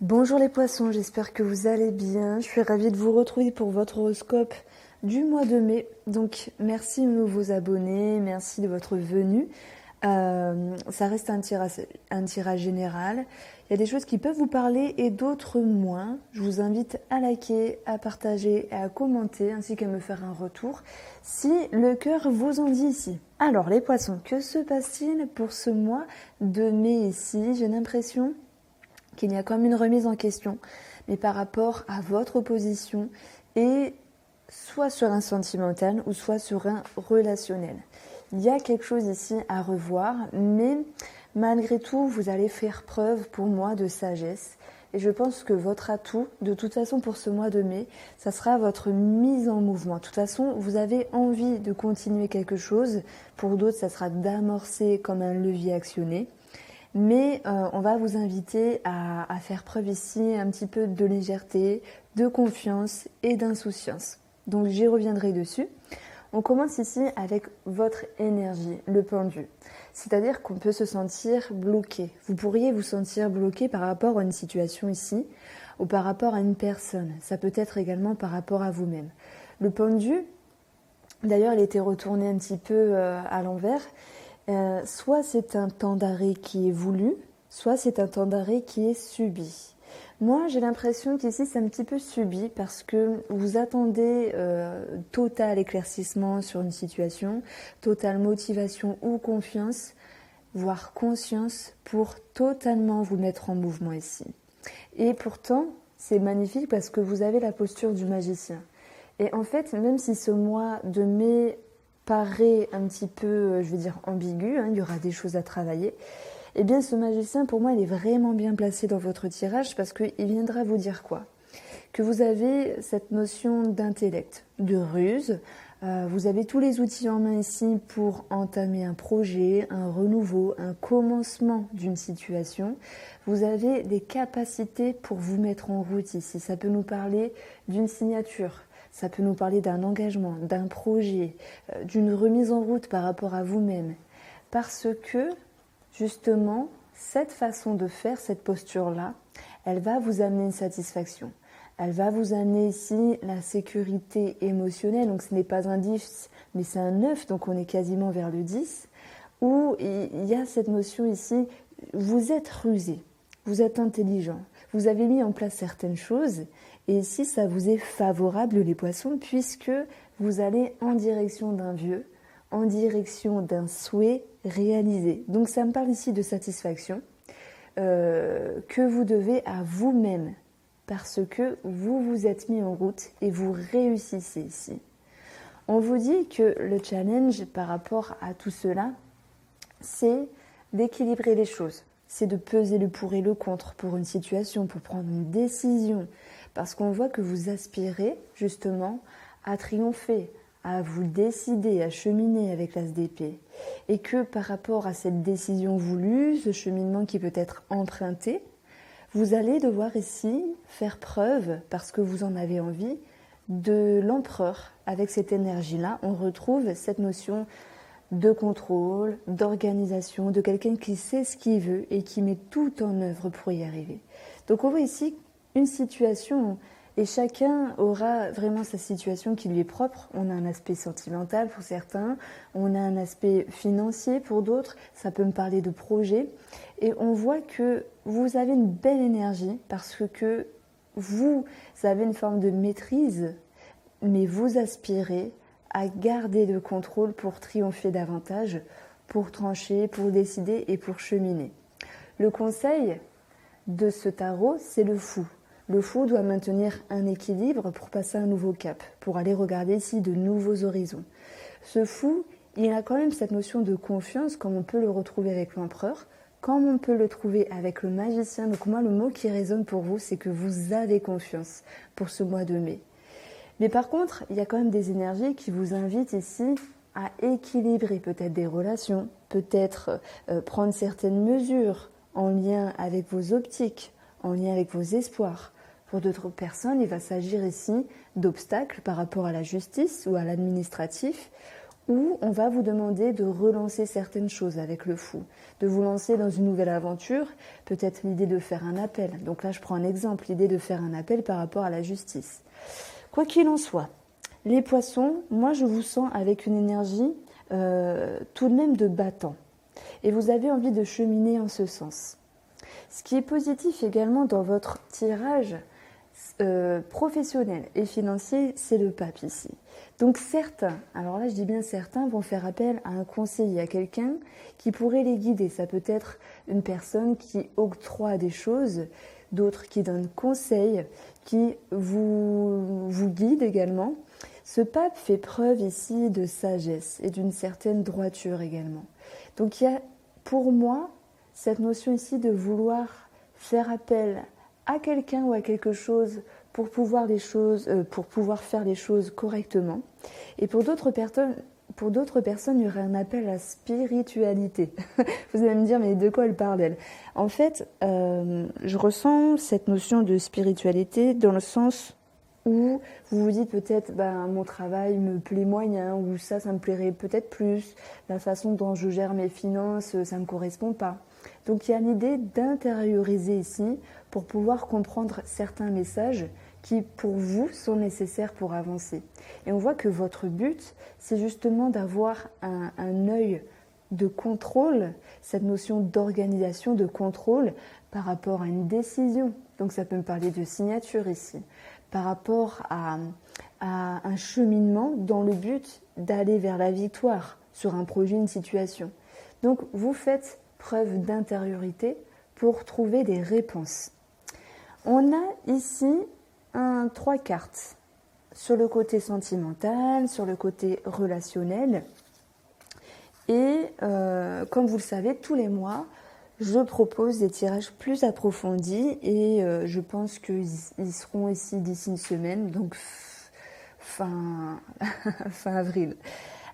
Bonjour les poissons, j'espère que vous allez bien. Je suis ravie de vous retrouver pour votre horoscope du mois de mai. Donc merci aux nouveaux abonnés, merci de votre venue. Ça reste un tirage général. Il y a des choses qui peuvent vous parler et d'autres moins. Je vous invite à liker, à partager et à commenter ainsi qu'à me faire un retour si le cœur vous en dit ici. Alors les poissons, que se passe-t-il pour ce mois de mai ici? J'ai l'impression qu'il y a comme une remise en question, mais par rapport à votre position et soit sur un sentimental ou soit sur un relationnel. Il y a quelque chose ici à revoir, mais malgré tout, vous allez faire preuve pour moi de sagesse. Et je pense que votre atout, de toute façon pour ce mois de mai, ça sera votre mise en mouvement. De toute façon, vous avez envie de continuer quelque chose. Pour d'autres, ça sera d'amorcer comme un levier actionné. Mais on va vous inviter à faire preuve ici un petit peu de légèreté, de confiance et d'insouciance. Donc j'y reviendrai dessus. On commence ici avec votre énergie, le pendu. C'est-à-dire qu'on peut se sentir bloqué. Vous pourriez vous sentir bloqué par rapport à une situation ici ou par rapport à une personne. Ça peut être également par rapport à vous-même. Le pendu, d'ailleurs, il était retourné un petit peu à l'envers. Soit c'est un temps d'arrêt qui est voulu, soit c'est un temps d'arrêt qui est subi. Moi, j'ai l'impression qu'ici, c'est un petit peu subi parce que vous attendez total éclaircissement sur une situation, totale motivation ou confiance, voire conscience pour totalement vous mettre en mouvement ici. Et pourtant, c'est magnifique parce que vous avez la posture du magicien. Et en fait, même si ce mois de mai paraît un petit peu, je vais dire, ambigu, il y aura des choses à travailler, eh bien ce magicien, pour moi, il est vraiment bien placé dans votre tirage parce qu'il viendra vous dire quoi? Que vous avez cette notion d'intellect, de ruse, vous avez tous les outils en main ici pour entamer un projet, un renouveau, un commencement d'une situation. Vous avez des capacités pour vous mettre en route ici. Ça peut nous parler d'une signature. Ça peut nous parler d'un engagement, d'un projet, d'une remise en route par rapport à vous-même. Parce que, justement, cette façon de faire, cette posture-là, elle va vous amener une satisfaction. Elle va vous amener ici la sécurité émotionnelle. Donc ce n'est pas un 10, mais c'est un 9, donc on est quasiment vers le 10. Où il y a cette notion ici, vous êtes rusé, vous êtes intelligent. Vous avez mis en place certaines choses et ici ça vous est favorable les poissons puisque vous allez en direction d'un vœu, en direction d'un souhait réalisé. Donc ça me parle ici de satisfaction que vous devez à vous-même parce que vous vous êtes mis en route et vous réussissez ici. On vous dit que le challenge par rapport à tout cela, c'est d'équilibrer les choses. C'est de peser le pour et le contre pour une situation, pour prendre une décision. Parce qu'on voit que vous aspirez justement à triompher, à vous décider, à cheminer avec l'as d'épée. Et que par rapport à cette décision voulue, ce cheminement qui peut être emprunté, vous allez devoir ici faire preuve, parce que vous en avez envie, de l'empereur. Avec cette énergie-là, on retrouve cette notion de contrôle, d'organisation, de quelqu'un qui sait ce qu'il veut et qui met tout en œuvre pour y arriver. Donc on voit ici une situation et chacun aura vraiment sa situation qui lui est propre. On a un aspect sentimental pour certains, on a un aspect financier pour d'autres, ça peut me parler de projet. Et on voit que vous avez une belle énergie parce que vous avez une forme de maîtrise, mais vous aspirez à garder le contrôle pour triompher davantage, pour trancher, pour décider et pour cheminer. Le conseil de ce tarot, c'est le fou. Le fou doit maintenir un équilibre pour passer un nouveau cap, pour aller regarder ici de nouveaux horizons. Ce fou, il a quand même cette notion de confiance, comme on peut le retrouver avec l'empereur, comme on peut le trouver avec le magicien. Donc moi, le mot qui résonne pour vous, c'est que vous avez confiance pour ce mois de mai. Mais par contre, il y a quand même des énergies qui vous invitent ici à équilibrer peut-être des relations, peut-être prendre certaines mesures en lien avec vos optiques, en lien avec vos espoirs. Pour d'autres personnes, il va s'agir ici d'obstacles par rapport à la justice ou à l'administratif, où on va vous demander de relancer certaines choses avec le fou, de vous lancer dans une nouvelle aventure, peut-être l'idée de faire un appel. Donc là, je prends un exemple, l'idée de faire un appel par rapport à la justice. Quoi qu'il en soit, les poissons, moi je vous sens avec une énergie tout de même de battant. Et vous avez envie de cheminer en ce sens. Ce qui est positif également dans votre tirage professionnel et financier, c'est le pape ici. Donc certains, alors là je dis bien certains, vont faire appel à un conseiller, à quelqu'un qui pourrait les guider. Ça peut être une personne qui octroie des choses, d'autres qui donnent conseil, qui vous guident également. Ce pape fait preuve ici de sagesse et d'une certaine droiture également. Donc il y a pour moi cette notion ici de vouloir faire appel à quelqu'un ou à quelque chose pour pouvoir faire les choses correctement. Et pour d'autres personnes, il y aurait un appel à spiritualité. Vous allez me dire, mais de quoi elle parle, elle? En fait, je ressens cette notion de spiritualité dans le sens où vous vous dites peut-être, mon travail me plaît moyen, ou ça me plairait peut-être plus, la façon dont je gère mes finances, ça ne me correspond pas. Donc il y a l'idée d'intérioriser ici pour pouvoir comprendre certains messages qui pour vous sont nécessaires pour avancer. Et on voit que votre but, c'est justement d'avoir un œil de contrôle, cette notion d'organisation, de contrôle par rapport à une décision. Donc ça peut me parler de signature ici, par rapport à un cheminement dans le but d'aller vers la victoire sur un projet, une situation. Donc vous faites preuve d'intériorité pour trouver des réponses. On a ici 3 cartes sur le côté sentimental, sur le côté relationnel. Et comme vous le savez, tous les mois, je propose des tirages plus approfondis et je pense qu'ils seront ici d'ici une semaine, donc fin avril.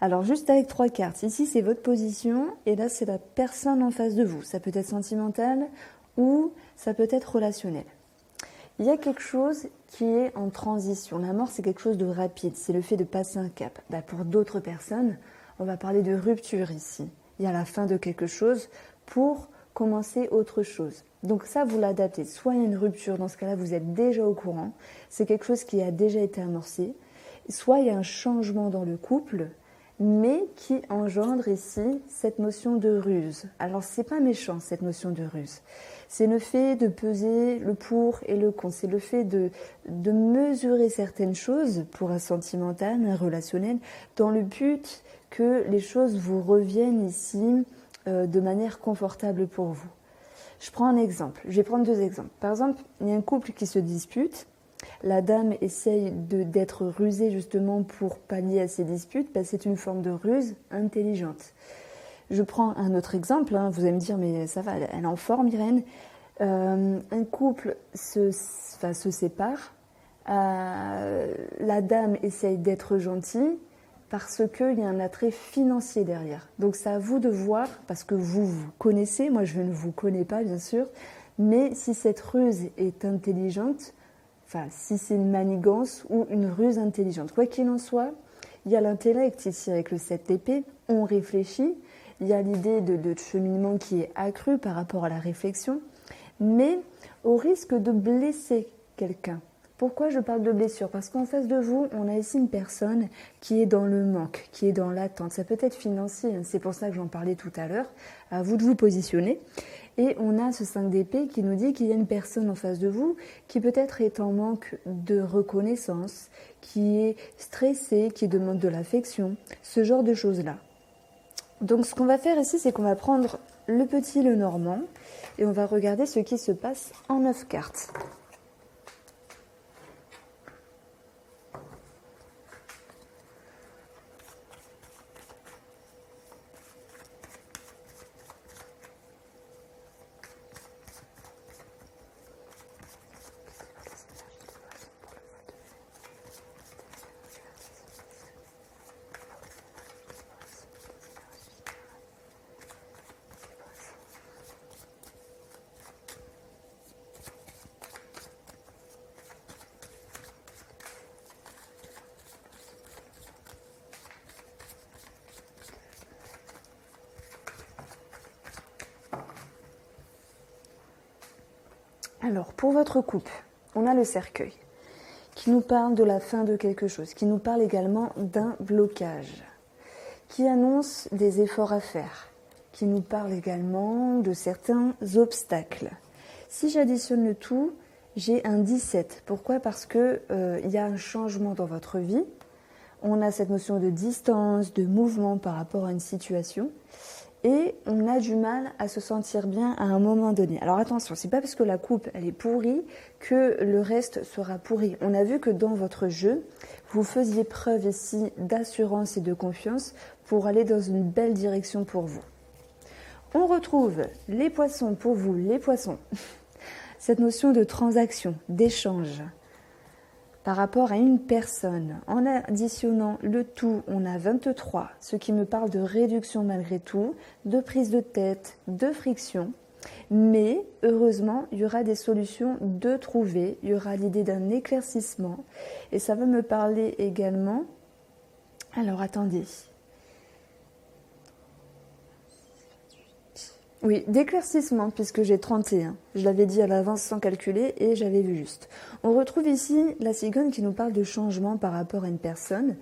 Alors juste avec 3 cartes, ici c'est votre position et là c'est la personne en face de vous. Ça peut être sentimental ou ça peut être relationnel. Il y a quelque chose qui est en transition. La mort c'est quelque chose de rapide, c'est le fait de passer un cap. Pour d'autres personnes, on va parler de rupture ici. Il y a la fin de quelque chose pour commencer autre chose. Donc ça, vous l'adaptez. Soit il y a une rupture, dans ce cas-là, vous êtes déjà au courant. C'est quelque chose qui a déjà été amorcé. Soit il y a un changement dans le couple, mais qui engendre ici cette notion de ruse. Alors c'est pas méchant, cette notion de ruse. C'est le fait de peser le pour et le contre. C'est le fait de mesurer certaines choses pour un sentimental, un relationnel, dans le but que les choses vous reviennent ici de manière confortable pour vous. Je prends un exemple. Je vais prendre 2 exemples. Par exemple, il y a un couple qui se dispute. La dame essaye d'être rusée justement pour pallier à ces disputes. C'est une forme de ruse intelligente. Je prends un autre exemple. Vous allez me dire, mais ça va, elle est en forme, Irène. Un couple se sépare. La dame essaye d'être gentille parce qu'il y a un attrait financier derrière. Donc c'est à vous de voir, parce que vous connaissez, moi je ne vous connais pas bien sûr, mais si cette ruse est intelligente, si c'est une manigance ou une ruse intelligente. Quoi qu'il en soit, il y a l'intellect ici avec le 7 d'épée, on réfléchit, il y a l'idée de cheminement qui est accrue par rapport à la réflexion, mais au risque de blesser quelqu'un. Pourquoi je parle de blessure? Parce qu'en face de vous, on a ici une personne qui est dans le manque, qui est dans l'attente. Ça peut être financier, c'est pour ça que j'en parlais tout à l'heure. À vous de vous positionner. Et on a ce 5 d'épée qui nous dit qu'il y a une personne en face de vous qui peut-être est en manque de reconnaissance, qui est stressée, qui demande de l'affection, ce genre de choses-là. Donc ce qu'on va faire ici, c'est qu'on va prendre le petit le normand et on va regarder ce qui se passe en 9 cartes. Alors, pour votre couple, on a le cercueil qui nous parle de la fin de quelque chose, qui nous parle également d'un blocage, qui annonce des efforts à faire, qui nous parle également de certains obstacles. Si j'additionne le tout, j'ai un 17. Pourquoi ? Parce que y a un changement dans votre vie. On a cette notion de distance, de mouvement par rapport à une situation. Et on a du mal à se sentir bien à un moment donné. Alors attention, c'est pas parce que la coupe elle est pourrie que le reste sera pourri. On a vu que dans votre jeu, vous faisiez preuve ici d'assurance et de confiance pour aller dans une belle direction pour vous. On retrouve les poissons pour vous, les poissons. Cette notion de transaction, d'échange par rapport à une personne. En additionnant le tout, on a 23, ce qui me parle de réduction malgré tout, de prise de tête, de friction. Mais heureusement, il y aura des solutions de trouver, il y aura l'idée d'un éclaircissement. Et ça va me parler également... Alors attendez... Oui, d'éclaircissement, puisque j'ai 31. Je l'avais dit à l'avance sans calculer et j'avais vu juste. On retrouve ici la cigogne qui nous parle de changement par rapport à une personne,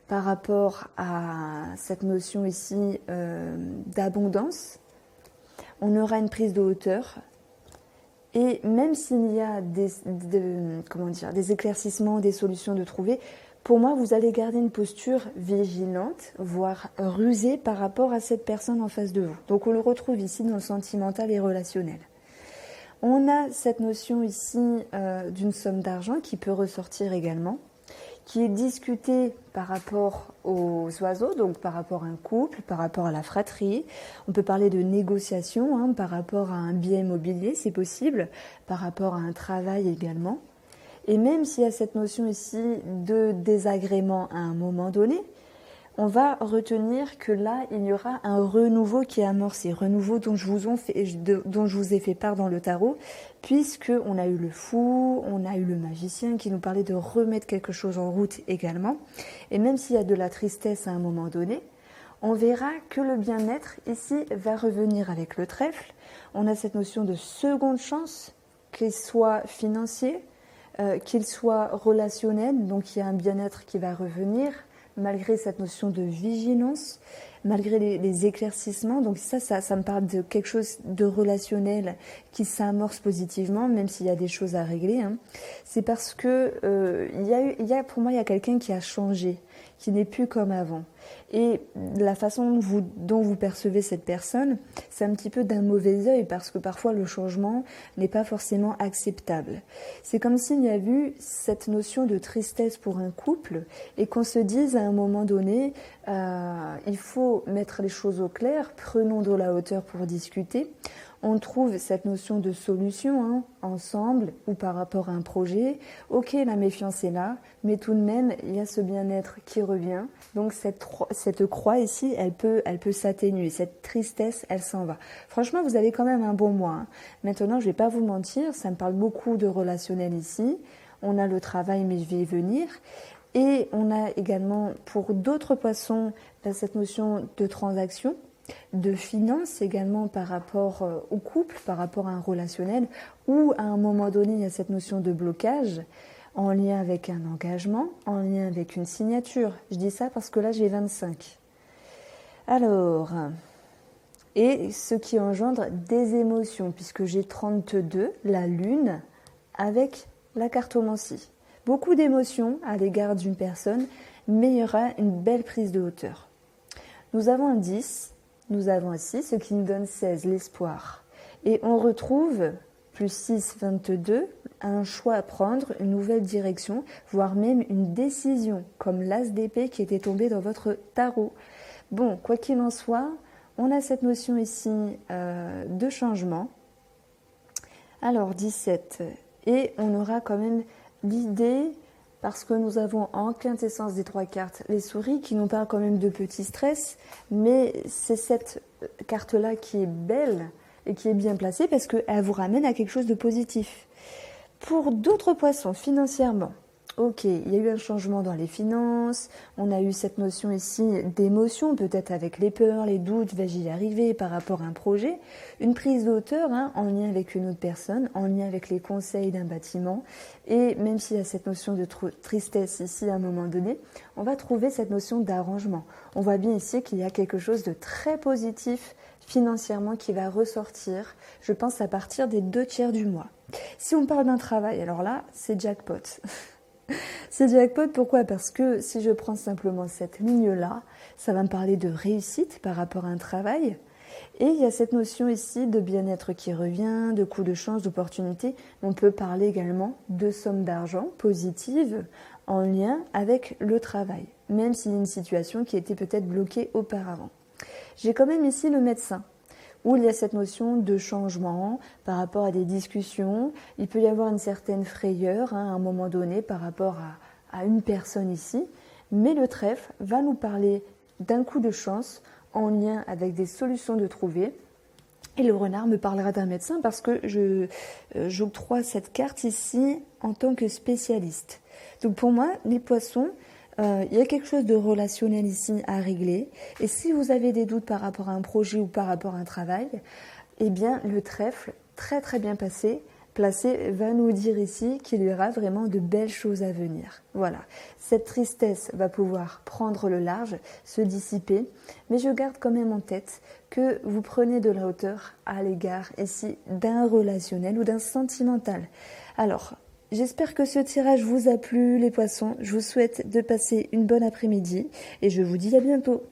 par rapport à cette notion ici d'abondance. On aura une prise de hauteur. Et même s'il y a des éclaircissements, des solutions de trouver, pour moi, vous allez garder une posture vigilante, voire rusée par rapport à cette personne en face de vous. Donc on le retrouve ici dans le sentimental et relationnel. On a cette notion ici d'une somme d'argent qui peut ressortir également, qui est discutée par rapport aux oiseaux, donc par rapport à un couple, par rapport à la fratrie. On peut parler de négociation par rapport à un bien immobilier, c'est possible, par rapport à un travail également. Et même s'il y a cette notion ici de désagrément à un moment donné, on va retenir que là, il y aura un renouveau qui est amorcé, renouveau dont je vous ai fait part dans le tarot, puisqu'on a eu le fou, on a eu le magicien qui nous parlait de remettre quelque chose en route également. Et même s'il y a de la tristesse à un moment donné, on verra que le bien-être ici va revenir avec le trèfle. On a cette notion de seconde chance, qu'il soit financier, qu'il soit relationnel, donc il y a un bien-être qui va revenir, malgré cette notion de vigilance, malgré les éclaircissements. Donc ça me parle de quelque chose de relationnel qui s'amorce positivement, même s'il y a des choses à régler. C'est parce que pour moi, il y a quelqu'un qui a changé, qui n'est plus comme avant. Et la façon dont vous percevez cette personne, c'est un petit peu d'un mauvais œil parce que parfois le changement n'est pas forcément acceptable. C'est comme s'il y a eu cette notion de tristesse pour un couple et qu'on se dise à un moment donné, il faut mettre les choses au clair, prenons de la hauteur pour discuter. On trouve cette notion de solution ensemble ou par rapport à un projet. Ok, la méfiance est là, mais tout de même, il y a ce bien-être qui revient. Donc cette croix ici, elle peut s'atténuer. Cette tristesse, elle s'en va. Franchement, vous avez quand même un bon mois. Maintenant, je ne vais pas vous mentir, ça me parle beaucoup de relationnel ici. On a le travail, mais je vais y venir. Et on a également, pour d'autres poissons, cette notion de transaction, de finance également par rapport au couple, par rapport à un relationnel, où à un moment donné, il y a cette notion de blocage en lien avec un engagement, en lien avec une signature. Je dis ça parce que là, j'ai 25. Alors, et ce qui engendre des émotions, puisque j'ai 32, la lune, avec la cartomancie. Beaucoup d'émotions à l'égard d'une personne, mais il y aura une belle prise de hauteur. Nous avons un 10, nous avons un 6, ce qui nous donne 16, l'espoir. Et on retrouve plus 6, 22, un choix à prendre, une nouvelle direction, voire même une décision, comme l'as d'épée qui était tombé dans votre tarot. Bon, quoi qu'il en soit, on a cette notion ici de changement. Alors, 17. Et on aura quand même l'idée, parce que nous avons en quintessence des 3 cartes les souris qui nous parlent quand même de petits stress, mais c'est cette carte-là qui est belle et qui est bien placée parce qu'elle vous ramène à quelque chose de positif. Pour d'autres poissons, financièrement, Ok, il y a eu un changement dans les finances, on a eu cette notion ici d'émotion, peut-être avec les peurs, les doutes, vais-je y arriver par rapport à un projet, une prise de hauteur en lien avec une autre personne, en lien avec les conseils d'un bâtiment, et même s'il y a cette notion de tristesse ici à un moment donné, on va trouver cette notion d'arrangement. On voit bien ici qu'il y a quelque chose de très positif financièrement qui va ressortir, je pense à partir des 2 tiers du mois. Si on parle d'un travail, alors là, c'est jackpot. C'est jackpot, pourquoi? Parce que si je prends simplement cette ligne-là, ça va me parler de réussite par rapport à un travail. Et il y a cette notion ici de bien-être qui revient, de coup de chance, d'opportunité. On peut parler également de somme d'argent positive en lien avec le travail, même s'il y a une situation qui était peut-être bloquée auparavant. J'ai quand même ici le médecin, où il y a cette notion de changement par rapport à des discussions. Il peut y avoir une certaine frayeur à un moment donné par rapport à une personne ici, mais le trèfle va nous parler d'un coup de chance en lien avec des solutions de trouver. Et le renard me parlera d'un médecin parce que j'octroie cette carte ici en tant que spécialiste. Donc pour moi, les poissons, il y a quelque chose de relationnel ici à régler. Et si vous avez des doutes par rapport à un projet ou par rapport à un travail, eh bien le trèfle, très très bien placé, va nous dire ici qu'il y aura vraiment de belles choses à venir. Voilà, cette tristesse va pouvoir prendre le large, se dissiper, mais je garde quand même en tête que vous prenez de la hauteur à l'égard ici d'un relationnel ou d'un sentimental. Alors, j'espère que ce tirage vous a plu les poissons, je vous souhaite de passer une bonne après-midi et je vous dis à bientôt.